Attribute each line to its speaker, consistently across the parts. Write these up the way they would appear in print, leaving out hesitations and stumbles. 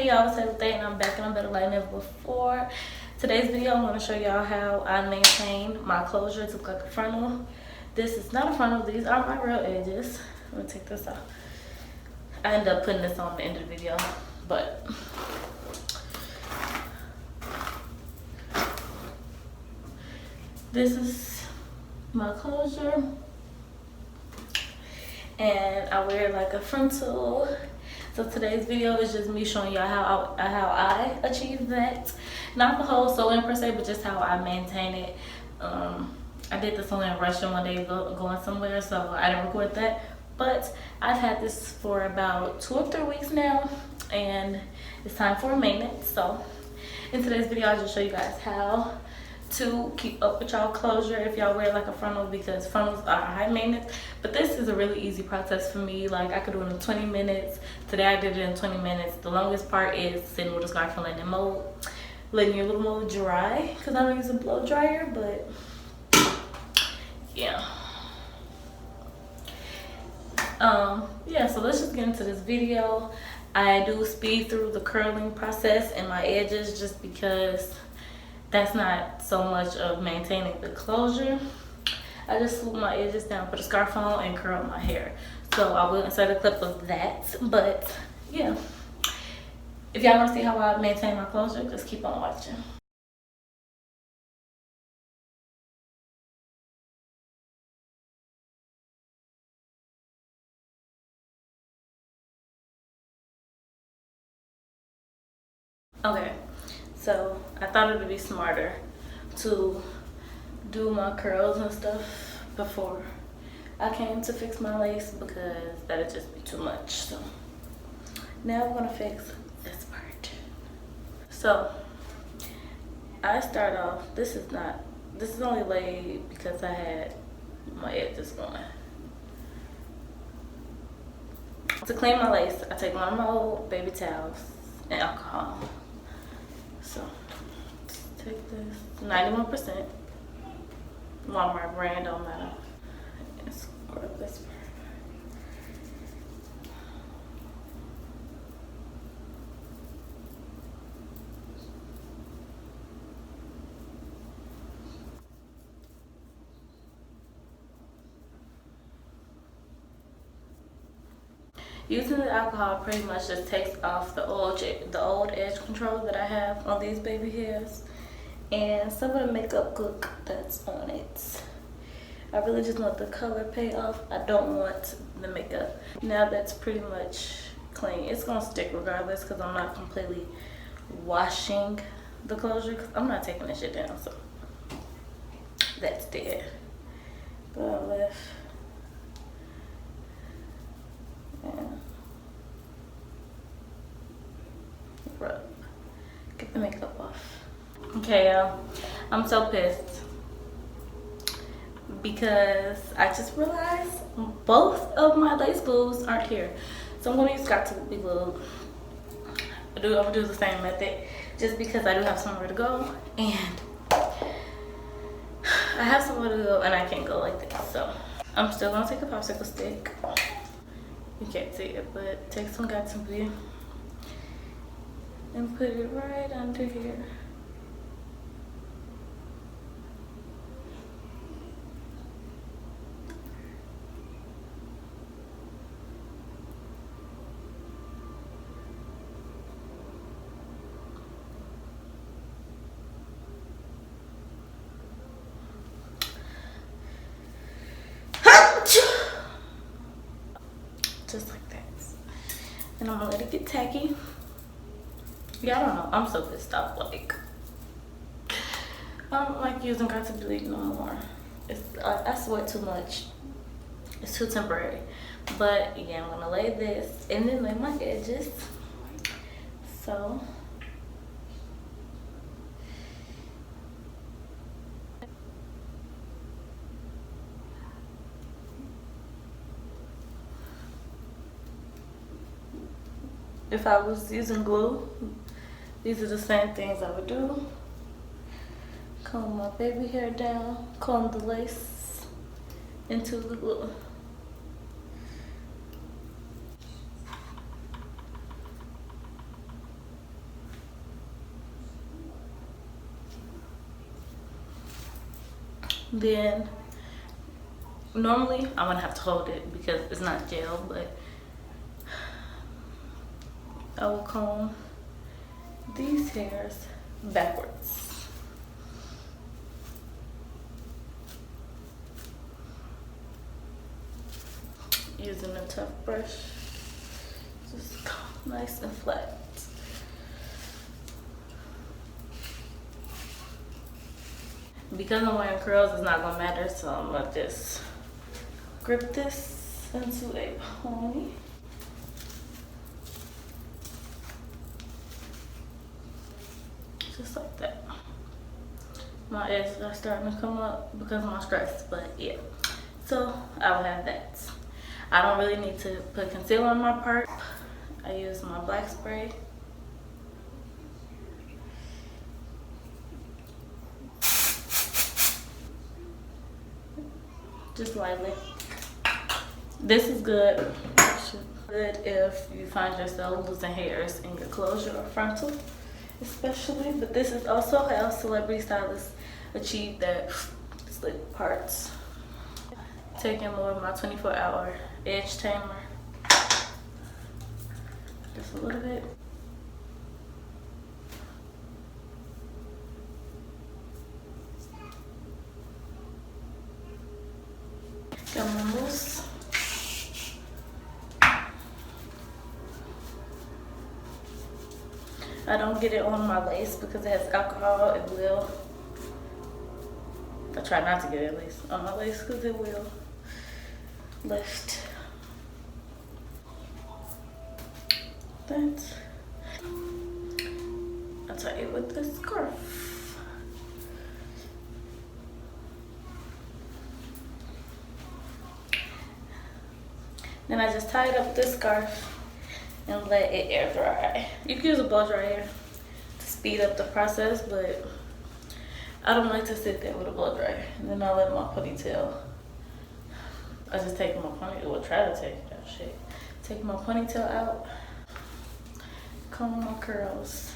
Speaker 1: me, y'all. It's Day, and I'm back and I'm better like never before. Today's video, I'm going to show y'all how I maintain my closure to look like a frontal. This is not a frontal. These are my real edges. Let me take this off. I ended up putting this on the end of the video, but this is my closure, and I wear like a frontal. So today's video is just me showing y'all how I achieve that. Not the whole sewing per se, but just how I maintain it. I did this only in Russia one day going somewhere, so I didn't record that. But I've had this for about 2 or 3 weeks now, and it's time for maintenance. So in today's video, I'll just show you guys how to keep up with y'all closure if y'all wear like a frontal, because frontals are high maintenance. But this is a really easy process for me. Like, I could do it in 20 minutes. Today I did it in 20 minutes. The longest part is sitting with a scarf and letting it mold, letting your little mold dry, because I don't use a blow dryer. But yeah, yeah, so let's just get into this video. I do speed through the curling process and my edges just because that's not so much of maintaining the closure. I just swoop my edges down, put a scarf on, and curl my hair. So I will insert a clip of that. But yeah, if y'all want to see how I maintain my closure, just keep on watching. Okay, so I thought it would be smarter to do my curls and stuff before I came to fix my lace, because that'd just be too much. So now I'm gonna fix this part. So I start off, this is only laid because I had my edges going. To clean my lace, I take one of my old baby towels and alcohol. So take this, 91%, Walmart brand, don't matter, and scrub this part. Using the alcohol pretty much just takes off the old edge control that I have on these baby hairs and some of the makeup gook that's on it. I really just want the color payoff. I don't want the makeup. Now that's pretty much clean. It's gonna stick regardless because I'm not completely washing the closure, because I'm not taking this shit down, so that's dead. Go left. And rub. Get the makeup off. Okay, y'all. I'm so pissed because I just realized both of my lace glues aren't here. So I'm gonna use Scott to be glued. I'm gonna do the same method just because I do have somewhere to go, and I have somewhere to go and I can't go like this. So I'm still gonna take a popsicle stick. You can't see it, but take some Gatsby and put it right under here. Just like that. And I'm gonna let it get tacky. Yeah, I don't know. I'm so pissed off. Like, I don't like using Got to Bleed no more. It's I sweat too much. It's too temporary. But yeah, I'm gonna lay this and then lay my edges. So if I was using glue, these are the same things I would do. Comb my baby hair down, comb the lace into the glue. Then normally I'm gonna have to hold it because it's not gel, but I will comb these hairs backwards. Using a tough brush, just nice and flat. Because I'm wearing curls, it's not gonna matter, so I'm gonna just grip this into a pony. Just like that. My edges are starting to come up because of my stress, but yeah. So I will have that. I don't really need to put concealer on my part. I use my black spray. Just lightly. This is good. Good if you find yourself losing hairs in your closure or frontal, especially. But this is also how celebrity stylists achieve that slick parts. Taking more of my 24-hour edge tamer. Just a little bit. Got my mousse. I don't get it on my lace because it has alcohol. It will. I try not to get it at least on my lace because it will lift. That. I'll tie it with this scarf. Then I just tied up this scarf and let it air dry. You can use a blow dryer to speed up the process, but I don't like to sit there with a blow dryer. And then I let my ponytail, I just take my ponytail, or try to take that shit. Take my ponytail out, comb my curls,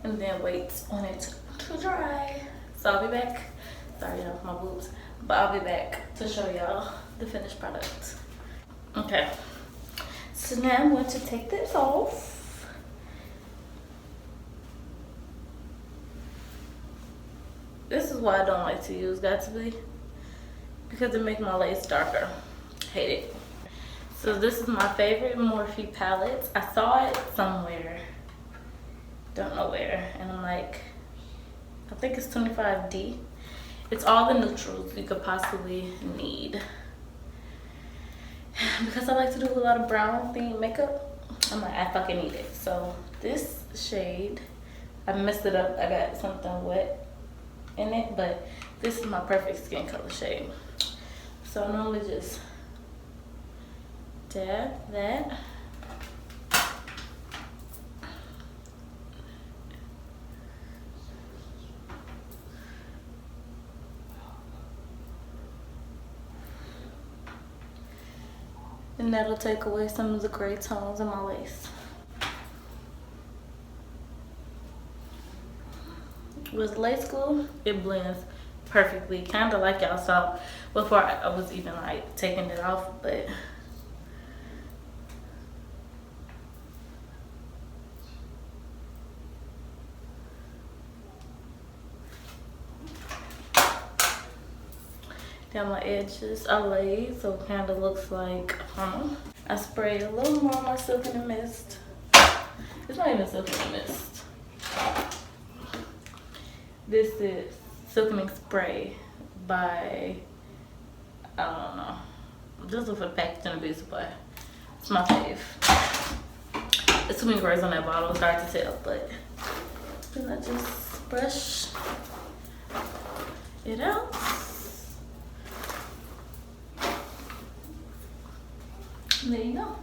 Speaker 1: and then wait on it to dry. So I'll be back. Sorry y'all for my boobs, but I'll be back to show y'all the finished product. Okay, so now I'm going to take this off. This is why I don't like to use Got2b, because it makes my lace darker. Hate it. So this is my favorite Morphe palette. I saw it somewhere, don't know where, and I'm like, I think it's 25D. It's all the neutrals you could possibly need. Because I like to do a lot of brown themed makeup, I'm like, I fucking need it. So this shade, I messed it up. I got something wet in it, but this is my perfect skin color shade. So I normally just dab that. And that'll take away some of the gray tones in my lace. With lace glue, it blends perfectly. Kind of like y'all saw before I was even like taking it off, but down my edges I laid, so it kind of looks like I sprayed a little more on my Silk in the Mist. It's not even Silk in the Mist. This is Silkening Spray by, I don't know. This is for the packaging of Beauty Supply. It's my fave. It's too many words on that bottle, it's hard to tell, but then I just brush it out. And there you go.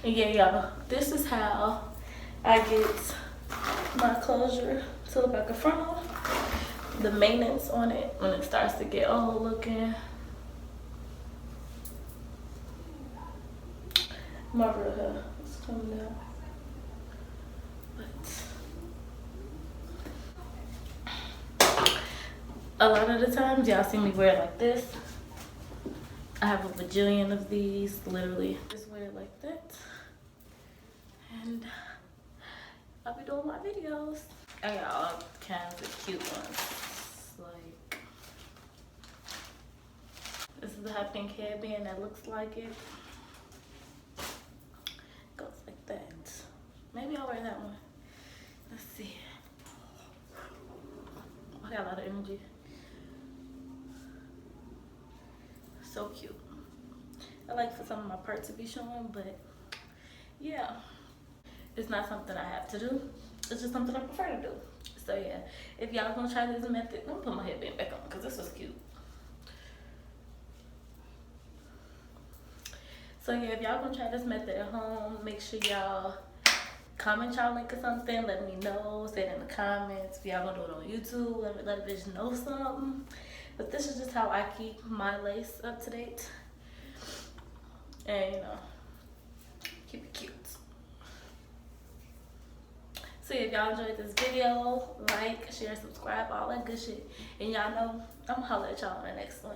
Speaker 1: And yeah, y'all, this is how I get my closure to look like a frontal. the maintenance on it when it starts to get old looking. My real hair is coming out. But a lot of the times y'all see me wear it like this. I have a bajillion of these, literally. Just wear it like that. And I'll be doing my videos. I got all kinds of cute ones. Like, this is the hot pink headband that looks like it. Goes like that. Maybe I'll wear that one. Let's see. I got a lot of energy. So cute. I like for some of my parts to be showing, but yeah, it's not something I have to do. It's just something I prefer to do. So yeah, if y'all gonna try this method, I'm gonna put my headband back on because this was cute. So yeah, if y'all gonna try this method at home, make sure y'all comment y'all link or something. Let me know. Say it in the comments. If y'all gonna do it on YouTube, let a bitch know something. But this is just how I keep my lace up to date. And you know, keep it cute. So if y'all enjoyed this video, like, share, subscribe, all that good shit. And y'all know I'm gonna holler at y'all on the next one.